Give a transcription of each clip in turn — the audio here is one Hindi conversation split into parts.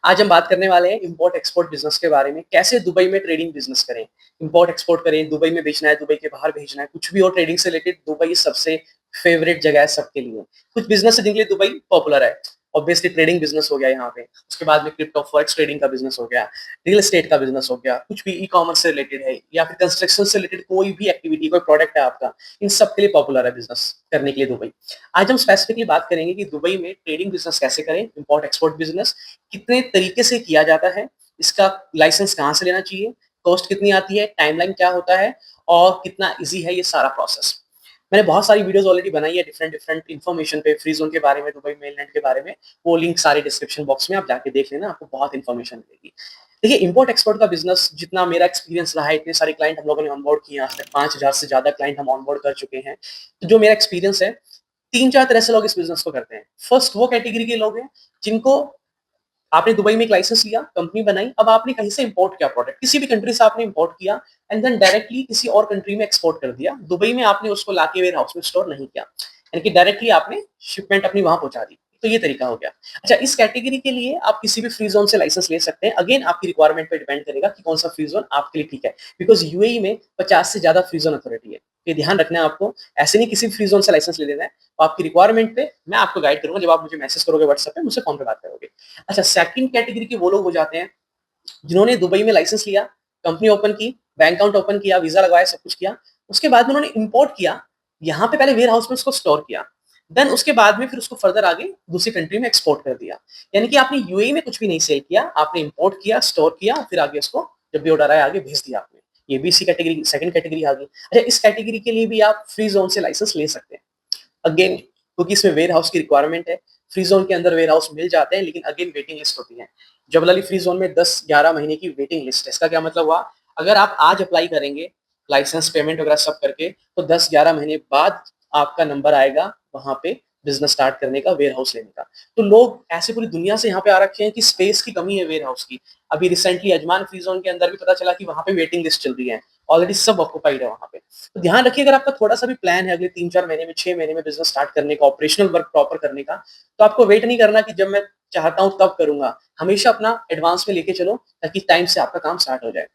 आज हम बात करने वाले हैं इम्पोर्ट एक्सपोर्ट बिजनेस के बारे में। कैसे दुबई में ट्रेडिंग बिजनेस करें, इम्पोर्ट एक्सपोर्ट करें, दुबई में बेचना है, दुबई के बाहर भेजना है, कुछ भी हो ट्रेडिंग से रिलेटेड, दुबई सबसे फेवरेट जगह है सबके लिए। कुछ बिजनेस है जिनके लिए दुबई पॉपुलर है। ऑब्वियसली ट्रेडिंग बिजनेस हो गया यहाँ पे, उसके बाद में क्रिप्टो फॉरेक्स ट्रेडिंग का बिजनेस हो गया, रियल एस्टेट का बिजनेस हो गया, कुछ भी ई कॉमर्स से रिलेटेड है या फिर कंस्ट्रक्शन से रिलेटेड कोई भी एक्टिविटी, कोई प्रोडक्ट है आपका, इन सब के लिए पॉपुलर है बिजनेस करने के लिए दुबई। आज हम स्पेसिफिकली बात करेंगे कि दुबई में ट्रेडिंग बिजनेस कैसे करें, इम्पोर्ट एक्सपोर्ट बिजनेस कितने तरीके से किया जाता है, इसका लाइसेंस कहाँ से लेना चाहिए, कॉस्ट कितनी आती है, टाइमलाइन क्या होता है और कितना इजी है ये सारा प्रोसेस। मैंने बहुत सारी वीडियोस ऑलरेडी बनाई है डिफरेंट डिफरेंट इन्फॉर्मेशन पे, फ्री जोन के बारे में, दुबई मेनलैंड के बारे में। वो लिंक सारे डिस्क्रिप्शन बॉक्स में आप जाके देख लेना, आपको बहुत इन्फॉर्मेशन मिलेगी। देखिए, इम्पोर्ट एक्सपोर्ट का बिजनेस जितना मेरा एक्सपीरियंस रहा है, इतने सारे क्लाइंट हम लोगों ने ऑनबोर्ड किए, आज तक 5,000 से ज्यादा क्लाइंट हम ऑनबोर्ड कर चुके हैं। तो जो मेरा एक्सपीरियंस है, तीन चार तरह से लोग इस बिजनेस को करते हैं। फर्स्ट वो कैटेगरी के लोग हैं जिनको आपने दुबई में एक लाइसेंस लिया, कंपनी बनाई, अब आपने कहीं से इंपोर्ट किया प्रोडक्ट, किसी भी कंट्री से आपने इंपोर्ट किया एंड देन डायरेक्टली किसी और कंट्री में एक्सपोर्ट कर दिया। दुबई में आपने उसको लाके वेयर हाउस में स्टोर नहीं किया, यानी कि डायरेक्टली आपने शिपमेंट अपनी वहां पहुंचा दी। तो ये तरीका हो गया। अच्छा, इस कैटेगरी के लिए आप किसी भी फ्री जोन से लाइसेंस ले सकते हैं। अगेन आपकी रिक्वायरमेंट पे डिपेंड करेगा कि कौन सा फ्री जोन आपके लिए ठीक है, बिकॉज यूएई में 50 से ज्यादा फ्री जोन अथॉरिटी है। ये ध्यान रखना है आपको। ऐसे नहीं किसी फ्री जोन से लाइसेंस ले लेना है। तो आपकी रिक्वायरमेंट पे मैं आपको गाइड करूंगा, जब आप मुझे मैसेज करोगे व्हाट्सएप पे, मुझसे फोन पे बात करोगे। अच्छा, सेकंड कैटेगरी के वो लोग हो जाते हैं जिन्होंने दुबई में लाइसेंस लिया, कंपनी ओपन की, बैंक अकाउंट ओपन किया, वीजा लगवाया, सब कुछ किया। उसके बाद में उन्होंने इंपोर्ट किया, यहाँ पे पहले वेयर हाउस में उसको स्टोर किया, देन उसके बाद में फिर उसको फर्दर आगे दूसरी कंट्री में एक्सपोर्ट कर दिया। यानी कि आपने यूएई में कुछ भी नहीं सेल किया, आपने इंपोर्ट किया, स्टोर किया, फिर आगे उसको जब भी ऑर्डर आया आगे भेज दिया आपने। ये भी इसी कैटेगरी, सेकंड कैटेगरी आ गई। अच्छा, इस कैटेगरी के लिए भी आप फ्री जोन से लाइसेंस ले सकते हैं। अगेन क्योंकि इसमें वेयर हाउस की रिक्वायरमेंट है, फ्री जोन के अंदर वेयर हाउस मिल जाते हैं, लेकिन अगेन वेटिंग लिस्ट होती है। जबल अली फ्री जोन में 10-11 महीने की वेटिंग लिस्ट है। इसका क्या मतलब हुआ, अगर आप आज अप्लाई करेंगे लाइसेंस पेमेंट वगैरह सब करके, तो 10-11 महीने बाद आपका नंबर आएगा वहां पे बिजनेस स्टार्ट करने का, वेयर हाउस लेने का। तो लोग ऐसे पूरी दुनिया से यहाँ पे आ रखे हैं कि स्पेस की कमी है वेयर हाउस की। अभी रिसेंटली अजमान फ्री जोन के अंदर भी पता चला कि वहां पे वेटिंग लिस्ट चल रही है, ऑलरेडी सब ऑक्युपाइड है वहां पे। तो ध्यान रखिए, अगर आपका थोड़ा सा भी प्लान है अगले 3-4 महीने में, 6 महीने में बिजनेस स्टार्ट करने का, ऑपरेशनल वर्क प्रॉपर करने का, तो आपको वेट नहीं करना कि जब मैं चाहता हूं तब करूंगा। हमेशा अपना एडवांस में लेके चलो ताकि टाइम से आपका काम स्टार्ट हो जाए।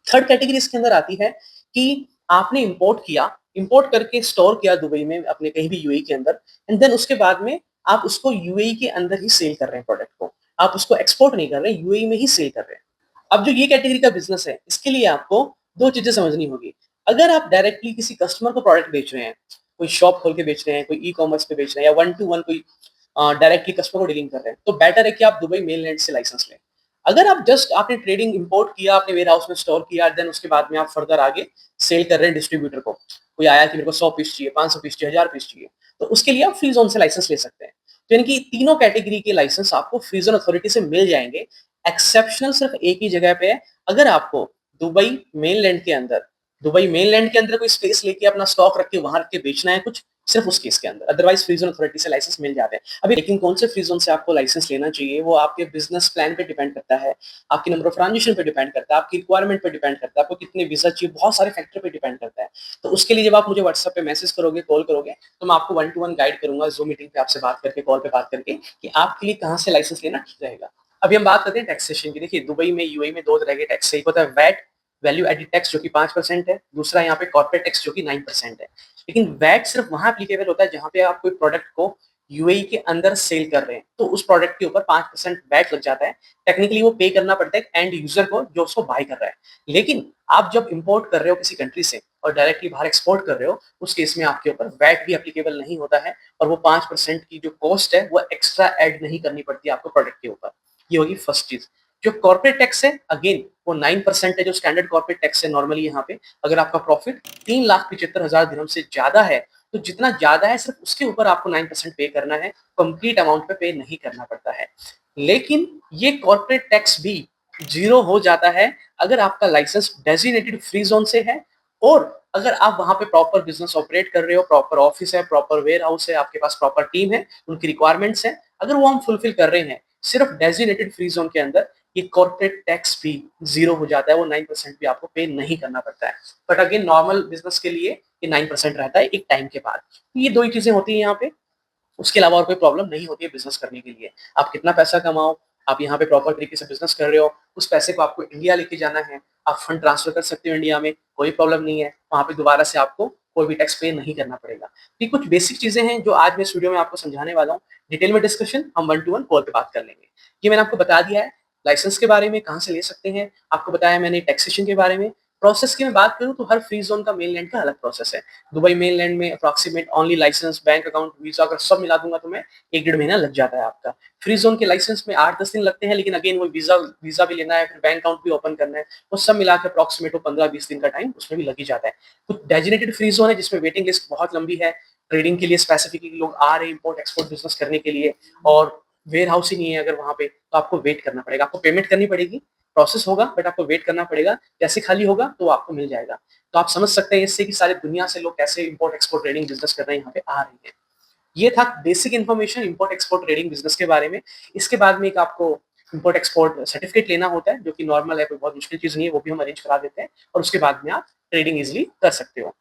थर्ड कैटेगरी इसके अंदर आती है कि आपने इंपोर्ट किया, इंपोर्ट करके स्टोर किया दुबई में अपने कहीं भी यूएई के अंदर, एंड देन उसके बाद में आप उसको यूएई के अंदर ही सेल कर रहे हैं प्रोडक्ट को। आप उसको एक्सपोर्ट नहीं कर रहे, यूएई में ही सेल कर रहे हैं। अब जो ये कैटेगरी का बिजनेस है, इसके लिए आपको दो चीजें समझनी होगी। अगर आप डायरेक्टली किसी कस्टमर को प्रोडक्ट बेच रहे हैं, कोई शॉप खोल के बेच रहे हैं, कोई ई कॉमर्स पे बेच रहे हैं, या वन टू वन कोई डायरेक्टली कस्टमर को डीलिंग कर रहे हैं, तो बेटर है कि आप दुबई मेनलैंड से लाइसेंस लें। अगर आप जस्ट आपने ट्रेडिंग इंपोर्ट किया, आपने वेयर हाउस में स्टोर किया, देन उसके बाद में आप फर्दर आगे सेल कर रहे हैं डिस्ट्रीब्यूटर को, कोई आया कि मेरे को 100 पीस चाहिए, 500 पीस चाहिए, 1000 पीस चाहिए, तो उसके लिए आप फ्री जोन से लाइसेंस ले सकते हैं। तो यानी कि तीनों कैटेगरी के लाइसेंस आपको फ्री जोन अथॉरिटी से मिल जाएंगे। एक्सेप्शनल सिर्फ एक ही जगह पे है, अगर आपको दुबई मेनलैंड के अंदर, दुबई मेनलैंड के अंदर कोई स्पेस लेके अपना स्टॉक रख के वहां रख के बेचना है कुछ, सिर्फ उस केस के अंदर, अदरवाइज फ्री जोन अथॉरिटी से लाइसेंस मिल जाते हैं। अभी लेकिन कौन से फ्री जोन से आपको लाइसेंस लेना चाहिए, वो आपके बिजनेस प्लान पे डिपेंड करता है, आपकी नंबर ऑफ ट्रांजेक्शन पे डिपेंड करता है, आपकी रिक्वायरमेंट पे डिपेंड करता है, आपको कितने वीजा चाहिए, बहुत सारे फैक्टर पे डिपेंड करता है। तो उसके लिए जब आप मुझे व्हाट्सएप पे मैसेज करोगे, कॉल करोगे, तो मैं आपको वन टू वन गाइड करूंगा, जूम मीटिंग पे आपसे बात करके, कॉल पे बात करके, कि आपके लिए कहाँ से लाइसेंस लेना ठीक रहेगा। अभी हम बात करते हैं टैक्सेशन की। देखिए, दुबई में, यूएई में दो तरह के टैक्स है। एक होता है वैट, वैल्यू एडेड टैक्स, जो कि 5% है। दूसरा यहाँ पे कॉर्पोरेट टैक्स, जो कि 9% है। लेकिन वैट सिर्फ वहां एप्लीकेबल होता है जहां पे आप कोई प्रोडक्ट को यूएई के अंदर सेल कर रहे हैं, तो उस प्रोडक्ट के ऊपर 5% वैट लग जाता है। टेक्निकली वो पे करना पड़ता है एंड यूजर को, जो उसको बाय कर रहा है। लेकिन आप जब इंपोर्ट कर रहे हो किसी कंट्री से और डायरेक्टली बाहर एक्सपोर्ट कर रहे हो, उस केस में आपके ऊपर वैट भी एप्लीकेबल नहीं होता है, और वो 5% की जो कॉस्ट है वो एक्स्ट्रा ऐड नहीं करनी पड़ती आपको प्रोडक्ट के ऊपर। ये होगी फर्स्ट चीज। जो कॉर्पोरेट टैक्स है, अगेन वो 9% है, जो स्टैंडर्ड कॉर्पोरेट टैक्स है नॉर्मली यहाँ पे। अगर आपका प्रॉफिट 3,75,000 दिरहम से ज्यादा है, तो जितना ज्यादा है सिर्फ उसके ऊपर आपको 9% पे करना है, कंप्लीट अमाउंट पे नहीं करना पड़ता है। लेकिन ये कॉर्पोरेट टैक्स भी जीरो हो जाता है अगर आपका लाइसेंस डेजिग्नेटेड फ्री जोन से है, और अगर आप वहां पे प्रॉपर बिजनेस ऑपरेट कर रहे हो, प्रॉपर ऑफिस है, प्रॉपर वेयर हाउस है, आपके पास प्रॉपर टीम है, उनकी रिक्वायरमेंट्स है, अगर वो हम फुलफिल कर रहे हैं सिर्फ डेजिग्नेटेड फ्री जोन के अंदर, ये कॉर्पोरेट टैक्स भी जीरो हो जाता है। वो 9% भी आपको पे नहीं करना पड़ता है। बट अगेन नॉर्मल बिजनेस के लिए ये 9% रहता है एक टाइम के बाद। ये दो ही चीजें होती है यहाँ पे। उसके अलावा और कोई प्रॉब्लम नहीं होती है बिजनेस करने के लिए। आप कितना पैसा कमाओ, आप यहाँ पे प्रॉपर तरीके से बिज़नेस कर रहे हो, उस पैसे को आपको इंडिया लेके जाना है, आप फंड ट्रांसफ़र कर सकते हो इंडिया में, कोई प्रॉब्लम नहीं है। वहाँ पे दोबारा से आपको कोई भी टैक्स पे नहीं करना पड़ेगा। ये कुछ बेसिक चीज़ें हैं जो आज मैं इस वीडियो में आपको समझाने वाला हूँ। डिटेल में डिस्कशन हम 1 टू 1 कॉल पे बात कर लेंगे। ये मैंने आपको बता दिया है, लाइसेंस के बारे में कहाँ से ले सकते हैं, आपको बताया मैंने टैक्सेशन के बारे में। प्रोसेस की मैं बात करूँ तो हर फ्री ज़ोन का मेनलैंड का अलग प्रोसेस है। दुबई मेनलैंड में approximate only licence, bank account, visa अगर सब मिला दूँगा तो मैं 1 डेढ़ महीना लग जाता है आपका। फ्री ज़ोन के लाइसेंस में 8-10 दिन लगते हैं, लेकिन अगेन वो वीज़ा वीज़ा भी लेना है, फिर बैंक अकाउंट भी ओपन करना है, वो सब मिला के अप्रॉक्सिमेट वो 15-20 दिन का टाइम उसमें भी लग ही जाता है। कुछ डेज़िग्नेटेड फ्री ज़ोन है जिसमें वेटिंग लिस्ट बहुत लंबी है, ट्रेडिंग के लिए स्पेसिफिकली लोग आ रहे हैं इम्पोर्ट एक्सपोर्ट बिज़नेस करने के लिए और वेयरहाउस ही नहीं है अगर वहाँ पे, तो आपको वेट करना पड़ेगा, आपको पेमेंट करनी पड़ेगी, प्रोसेस होगा बट आपको वेट करना पड़ेगा, जैसे खाली होगा तो आपको मिल जाएगा। तो आप समझ सकते हैं इससे कि सारी दुनिया से लोग कैसे इम्पोर्ट एक्सपोर्ट ट्रेडिंग बिज़नेस करने यहाँ पे आ रहे हैं। ये था basic information import export trading business के बारे में। इसके बाद में एक आपको इम्पोर्ट एक्सपोर्ट सर्टिफिकेट लेना होता है जो कि नॉर्मल है, कोई बहुत मुश्किल चीज़ नहीं है, वो भी हम अरेंज करा देते हैं और उसके बाद में आप ट्रेडिंग ईज़िली कर सकते हो।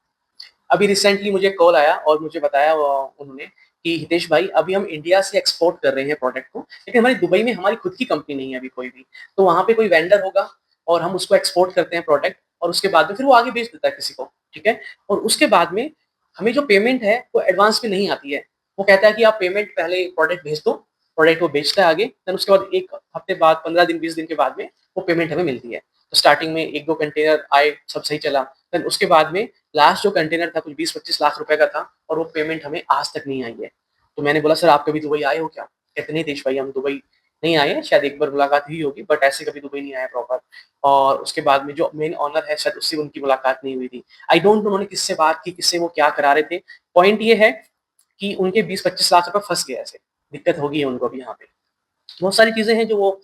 अभी रिसेंटली मुझे कॉल आया और मुझे बताया उन्होंने कि हितेश भाई अभी हम इंडिया से एक्सपोर्ट कर रहे हैं प्रोडक्ट को, लेकिन हमारी दुबई में हमारी खुद की कंपनी नहीं है अभी कोई भी। तो वहाँ पे कोई वेंडर होगा और हम उसको एक्सपोर्ट करते हैं प्रोडक्ट और उसके बाद में फिर वो आगे बेच देता है किसी को, ठीक है? और उसके बाद में हमें जो पेमेंट है वो एडवांस में नहीं आती है। वो कहता है कि आप पेमेंट पहले प्रोडक्ट भेज दो, प्रोडक्ट वो बेचता है आगे, देन उसके बाद 1 हफ्ते बाद, 15 दिन, 20 दिन के बाद में वो पेमेंट हमें मिलती है। तो स्टार्टिंग में 1-2 कंटेनर आए, सब सही चला। देन उसके बाद में लास्ट जो कंटेनर था कुछ 20-25 लाख रुपए का था और वो पेमेंट हमें आज तक नहीं आई है। तो मैंने बोला सर आप कभी दुबई आए हो क्या? कहते नहीं देश भाई हम दुबई नहीं आए हैं, शायद एक बार मुलाकात हुई होगी बट ऐसे कभी दुबई नहीं आया प्रॉपर। और उसके बाद में जो मेन ओनर है शायद उससे उनकी मुलाकात नहीं हुई थी। आई डोंट नो उन्होंने किससे बात की, किससे वो क्या करा रहे थे। पॉइंट ये है कि उनके 20-25 लाख रुपए फँस गए ऐसे। दिक्कत हो गई है उनको अभी यहाँ पे। बहुत सारी चीज़ें हैं जो वो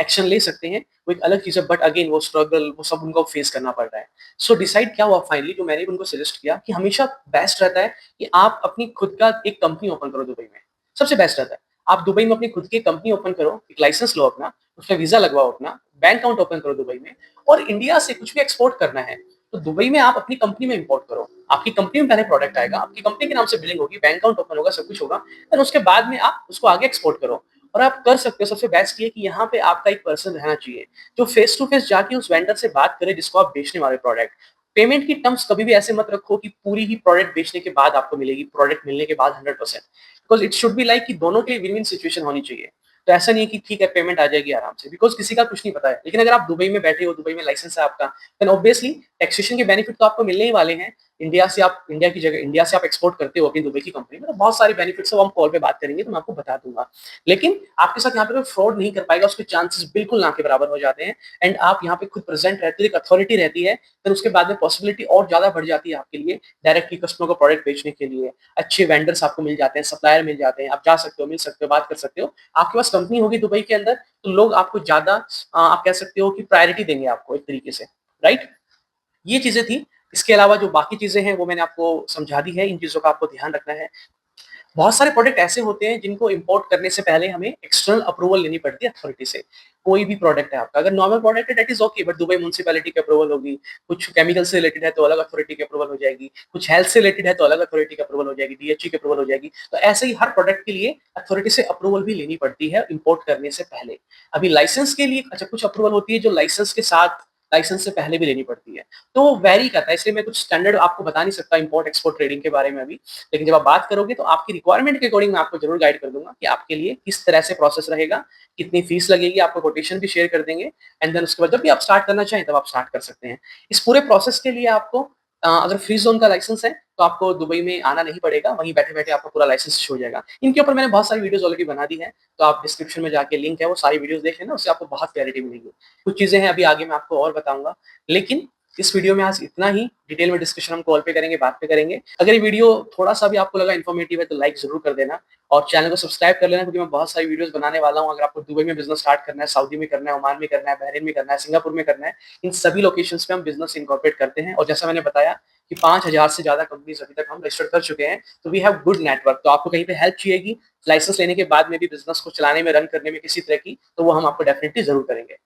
एक्शन ले सकते हैं, वो एक अलग चीज़ है बट अगेन वो स्ट्रगल वो सब उनको फेस करना पड़ रहा है। सो डिसाइड क्या हुआ फाइनली जो मैंने भी उनको सजेस्ट किया कि हमेशा बेस्ट रहता है कि आप अपनी खुद का एक कंपनी ओपन करो दुबई में, सबसे बेस्ट रहता है। आप दुबई में अपनी खुद की कंपनी ओपन करो, एक लाइसेंस लो अपना, उसमें वीज़ा लगवाओ अपना, बैंक अकाउंट ओपन करो दुबई में और इंडिया से कुछ भी एक्सपोर्ट करना है, तो दुबई में आप अपनी कंपनी में इम्पोर्ट करो। आपकी कंपनी में पहले प्रोडक्ट आएगा, आपकी कंपनी के नाम से बिलिंग होगी, बैंक अकाउंट ओपन होगा, सब कुछ होगा, देन उसके बाद में आप उसको आगे एक्सपोर्ट करो। और आप कर सकते हो सबसे बेस्ट ये कि यहाँ पे आपका एक पर्सन रहना चाहिए, जो फेस टू फेस जाके उस वेंडर से बात करे जिसको आप बेचने वाले प्रोडक्ट। पेमेंट की टर्म्स कभी भी ऐसे मत रखो कि पूरी ही प्रोडक्ट बेचने के बाद आपको मिलेगी, प्रोडक्ट मिलने के बाद 100%, because it should be like कि दोनों के लिए विन-विन सिचुएशन होनी चाहिए। तो ऐसा नहीं है कि ठीक है पेमेंट आ जाएगी आराम से, बिकॉज़ किसी का कुछ नहीं पता है। लेकिन अगर आप दुबई में बैठे हो, दुबई में लाइसेंस है आपका, देन ऑब्वियसली टैक्सेशन के बेनिफिट तो आपको मिलने ही वाले हैं। इंडिया से आप इंडिया की जगह इंडिया से आप एक्सपोर्ट करते हो अपनी दुबई की कंपनी में, तो बहुत सारे बेनिफिट्स हैं वो हम कॉल पे बात करेंगे तो मैं आपको बता दूँगा। लेकिन आपके साथ यहाँ पे कोई फ्रॉड नहीं कर पाएगा, उसके चांसेस बिल्कुल ना के बराबर हो जाते हैं एंड आप यहाँ पे खुद प्रेज़ेंट रहते हो, एक अथॉरिटी रहती है, फिर उसके बाद में पॉसिबिलिटी और ज़्यादा बढ़ जाती है आपके लिए डायरेक्टली कस्टमर को प्रोडक्ट बेचने के लिए। अच्छे वेंडर्स आपको मिल जाते हैं, सप्लायर मिल जाते हैं, आप जा सकते हो, मिल सकते हो, बात कर सकते हो। आपके पास कंपनी होगी दुबई के अंदर, तो लोग आपको ज़्यादा आप कह सकते हो कि प्रायोरिटी देंगे आपको एक तरीके से, राइट? ये चीज़ें थी। इसके अलावा जो बाकी चीज़ें हैं वो मैंने आपको समझा दी है, इन चीज़ों का आपको ध्यान रखना है। बहुत सारे प्रोडक्ट ऐसे होते हैं जिनको इम्पोर्ट करने से पहले हमें एक्सटर्नल अप्रूवल लेनी पड़ती है अथॉरिटी से। कोई भी प्रोडक्ट है आपका, अगर नॉर्मल प्रोडक्ट है that is okay but Dubai municipality की अप्रूवल होगी, कुछ केमिकल से रिलेटेड है तो अलग अथॉरिटी की अप्रूवल हो जाएगी, कुछ हेल्थ से रिलेटेड है तो अलग अथॉरिटी की अप्रूवल हो जाएगी, डीएचई की अप्रूवल हो जाएगी। तो ऐसे ही हर प्रोडक्ट के लिए अथॉरिटी से अप्रूवल भी लेनी पड़ती है इम्पोर्ट करने से पहले। अभी लाइसेंस के लिए अच्छा कुछ अप्रूवल होती है जो लाइसेंस के साथ लाइसेंस से पहले भी लेनी पड़ती है। तो वो वैरी करता है, इसलिए मैं कुछ स्टैंडर्ड आपको बता नहीं सकता इम्पोर्ट एक्सपोर्ट ट्रेडिंग के बारे में अभी। लेकिन जब आप बात करोगे तो आपकी रिक्वायरमेंट के अकॉर्डिंग मैं आपको ज़रूर गाइड कर दूँगा कि आपके लिए किस तरह से प्रोसेस रहेगा, कितनी फीस लगेगी, आपको कोटेशन भी शेयर कर देंगे एंड देन उसके बाद जब भी आप स्टार्ट करना चाहें तब आप स्टार्ट कर सकते हैं। इस पूरे प्रोसेस के लिए आपको अगर फ्री ज़ोन का लाइसेंस है तो आपको दुबई में आना नहीं पड़ेगा, वहीं बैठे-बैठे आपका पूरा लाइसेंस शो हो जाएगा। इनके ऊपर मैंने बहुत सारी वीडियोज़ ऑलरेडी बना दी है, तो आप डिस्क्रिप्शन में जाके लिंक है वो सारी वीडियोज़ देख लेना, उससे आपको बहुत क्लैरिटी मिलेगी। कुछ चीज़ें हैं अभी आगे मैं आपको और बताऊँगा, लेकिन इस वीडियो में आज इतना ही, डिटेल में डिस्कशन हम कॉल पे करेंगे, बात पे करेंगे। अगर ये वीडियो थोड़ा-सा भी आपको लगा इन्फॉर्मेटिव है तो लाइक ज़रूर कर देना और चैनल को सब्सक्राइब कर लेना क्योंकि मैं बहुत सारी वीडियोज़ बनाने वाला हूँ। अगर आपको दुबई में बिज़नेस स्टार्ट करना है, सऊदी में करना है, ओमान में करना है, बहरीन में करना है, सिंगापुर में करना है, इन सभी लोकेशंस पे हम बिज़नेस इनकॉर्पोरेट करते हैं और जैसा मैंने बताया कि 5000 से ज़्यादा कंपनीज़ अभी तक हम रजिस्टर कर चुके हैं, तो वी हैव गुड नेटवर्क। तो आपको कहीं पे हेल्प चाहिएगी, लाइसेंस लेने के बाद में भी बिज़नेस को चलाने में, रन करने में किसी तरह की, तो वो हम आपको डेफिनिटली ज़रूर करेंगे।